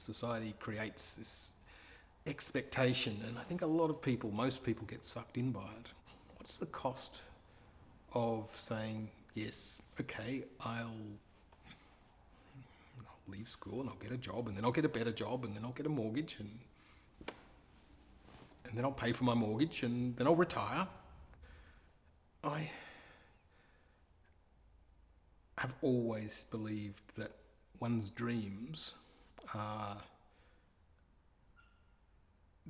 society creates this expectation, and I think a lot of people, most people, get sucked in by it. What's the cost of saying, yes, okay, I'll leave school and I'll get a job, and then I'll get a better job, and then I'll get a mortgage, and then I'll pay for my mortgage, and then I'll retire. I have always believed that one's dreams are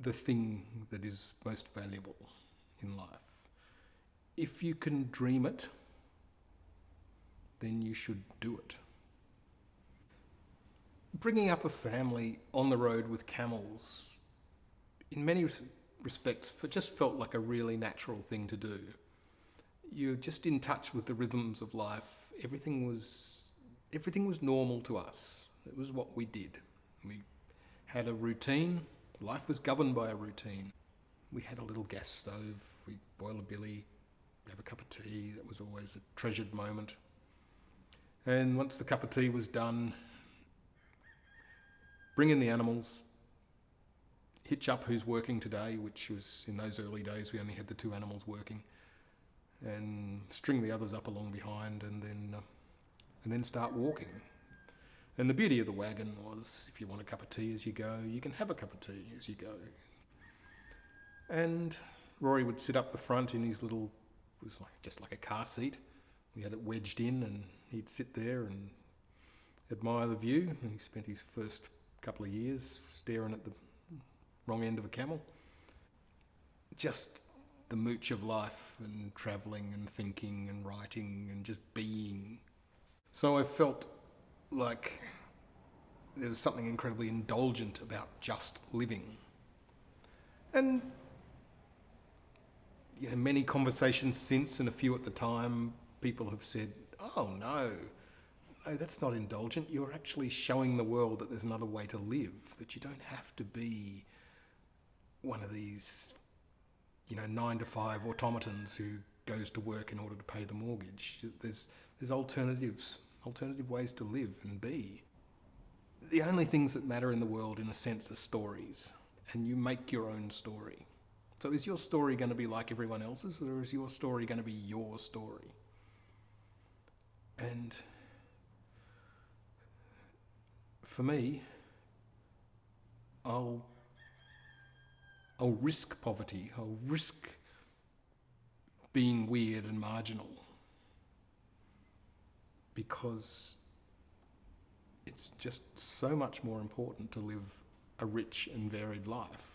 the thing that is most valuable in life. If you can dream it, then you should do it. Bringing up a family on the road with camels, in many respects, just felt like a really natural thing to do. You're just in touch with the rhythms of life. Everything was normal to us. It was what we did. We had a routine. Life was governed by a routine. We had a little gas stove. We'd boil a billy, have a cup of tea. That was always a treasured moment. And once the cup of tea was done, bring in the animals, hitch up who's working today, which was, in those early days, we only had the 2 animals working, and string the others up along behind, and then start walking. And the beauty of the wagon was, if you want a cup of tea as you go, you can have a cup of tea as you go. And Rory would sit up the front in his little, it was just like a car seat. We had it wedged in, and he'd sit there and admire the view. And he spent his first couple of years staring at the wrong end of a camel. Just the mooch of life, and travelling and thinking and writing and just being. So I felt like there was something incredibly indulgent about just living. And many conversations since, and a few at the time, people have said, oh no, that's not indulgent. You're actually showing the world that there's another way to live, that you don't have to be one of these 9-to-5 automatons who goes to work in order to pay the mortgage. There's alternatives, alternative ways to live and be. The only things that matter in the world, in a sense, are stories, and you make your own story. So is your story going to be like everyone else's, or is your story going to be your story? And for me, I'll risk poverty. I'll risk being weird and marginal, because it's just so much more important to live a rich and varied life.